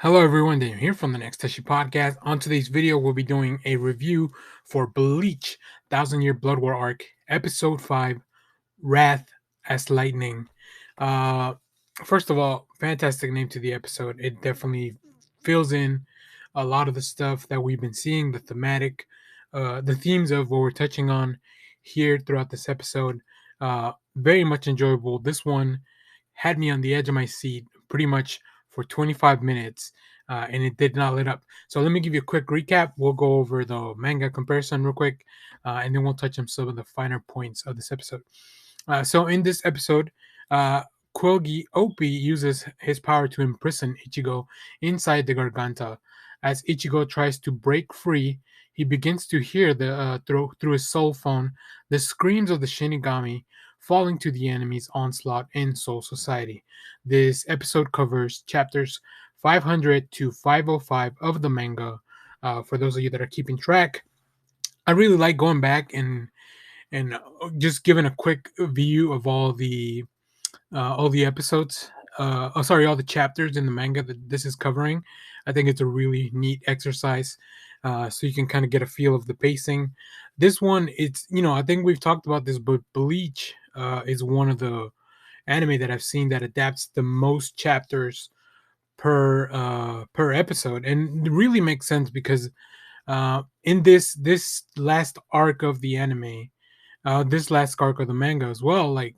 Hello everyone, Daniel here from the Next Teshi Podcast. On today's video, we'll be doing a review for Bleach, Thousand Year Blood War Arc, Episode 5, Wrath as Lightning. Uh, First of all, fantastic name to the episode. It definitely fills in a lot of the stuff that we've been seeing, the themes of what we're touching on here throughout this episode. Very much enjoyable. This one had me on the edge of my seat pretty much for 25 minutes, and it did not let up. So let me give you a quick recap. We'll go over the manga comparison real quick, and then we'll touch on some of the finer points of this episode. So in this episode, uh, Kogi Opie uses his power to imprison Ichigo inside the Garganta. As Ichigo tries to break free, he begins to hear through his soul phone the screams of the Shinigami falling to the enemy's onslaught in Soul Society. This episode covers chapters 500 to 505 of the manga. For those of you that are keeping track, I really like going back and just giving a quick view of all the episodes. All the chapters in the manga that this is covering. I think it's a really neat exercise, so you can kind of get a feel of the pacing. This one, I think we've talked about this, but Bleach is one of the anime that I've seen that adapts the most chapters per episode, and it really makes sense because in this last arc of the anime, this last arc of the manga as well, like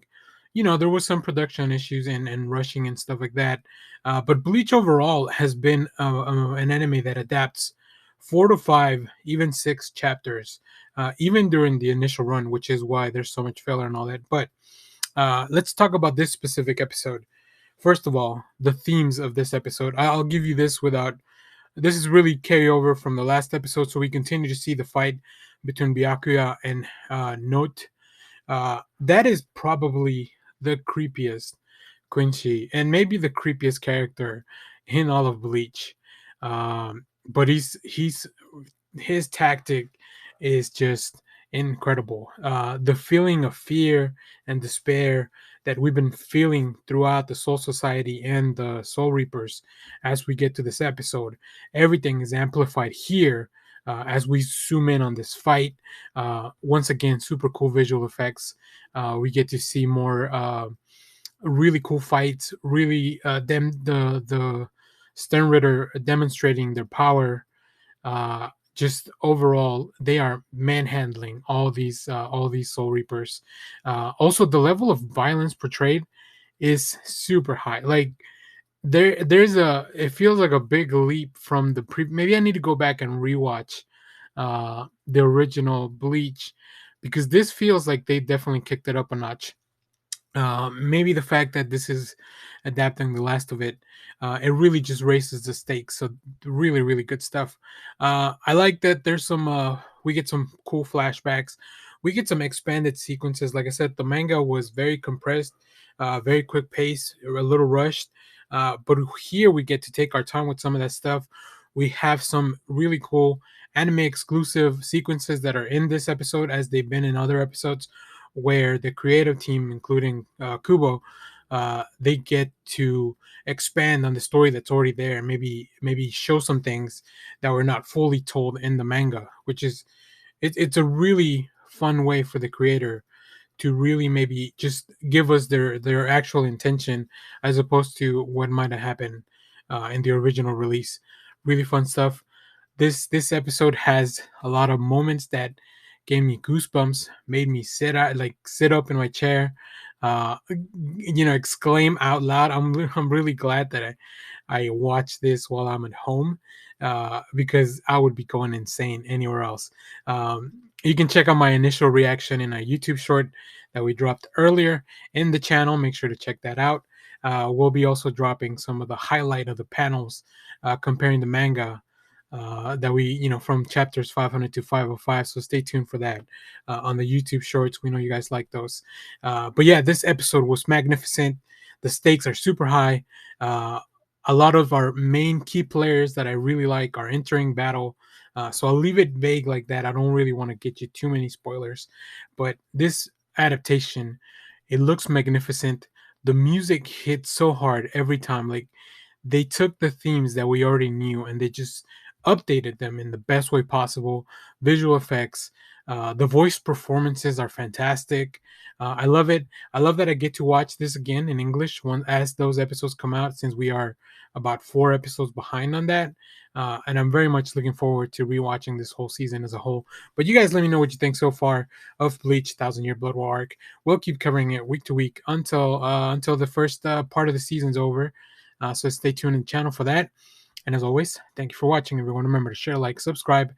there was some production issues and rushing and stuff like that. But Bleach overall has been an anime that adapts 4 to 5, even 6 chapters, even during the initial run, which is why there's so much filler and all that. But let's talk about this specific episode. First of all, the themes of this episode. I'll give you this without. This is really carryover from the last episode, so we continue to see the fight between Byakuya and Note. That is probably the creepiest Quincy, and maybe the creepiest character in all of Bleach. But his tactic is just incredible. The feeling of fear and despair that we've been feeling throughout the Soul Society and the Soul Reapers as we get to this episode, everything is amplified here as we zoom in on this fight. Once again, super cool visual effects. We get to see more really cool fights. Really, the Stern Ritter demonstrating their power. Just overall, they are manhandling all these Soul Reapers. Also, the level of violence portrayed is super high. Like it feels like a big leap from the maybe I need to go back and rewatch the original Bleach, because this feels like they definitely kicked it up a notch. Maybe the fact that this is adapting the last of it, it really just raises the stakes. So really, really good stuff. I like that there's we get some cool flashbacks. We get some expanded sequences. Like I said, the manga was very compressed, very quick pace, a little rushed. But here we get to take our time with some of that stuff. We have some really cool anime exclusive sequences that are in this episode, as they've been in other episodes, where the creative team, including Kubo, they get to expand on the story that's already there, and maybe show some things that were not fully told in the manga, which is it's a really fun way for the creator to really maybe just give us their actual intention, as opposed to what might have happened in the original release. Really fun stuff. This episode has a lot of moments that gave me goosebumps, made me sit up in my chair, exclaim out loud. I'm really glad that I watched this while I'm at home, because I would be going insane anywhere else. You can check out my initial reaction in a YouTube short that we dropped earlier in the channel. Make sure to check that out. We'll be also dropping some of the highlight of the panels, comparing the manga that from chapters 500 to 505. So stay tuned for that on the YouTube shorts. We know you guys like those. But yeah, this episode was magnificent. The stakes are super high. A lot of our main key players that I really like are entering battle. So I'll leave it vague like that. I don't really want to get you too many spoilers. But this adaptation, it looks magnificent. The music hits so hard every time. Like they took the themes that we already knew and they just updated them in the best way possible. Visual effects, the voice performances are fantastic. I love it. I love that I get to watch this again in English when as those episodes come out, since we are about 4 episodes behind on that. And I'm very much looking forward to rewatching this whole season as a whole. But you guys let me know what you think so far of Bleach Thousand Year Blood War arc. We'll keep covering it week to week until the first part of the season's over. So stay tuned in the channel for that. And as always, thank you for watching, everyone. Remember to share, like, subscribe,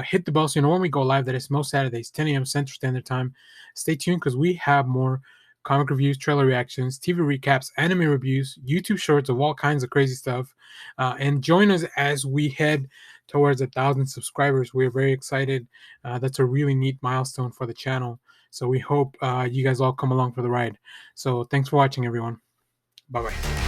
hit the bell so you know when we go live. That is most Saturdays, 10 a.m. Central Standard Time. Stay tuned because we have more comic reviews, trailer reactions, TV recaps, anime reviews, YouTube shorts of all kinds of crazy stuff. And join us as we head towards 1,000 subscribers. We're very excited. That's a really neat milestone for the channel. So we hope you guys all come along for the ride. So thanks for watching, everyone. Bye-bye.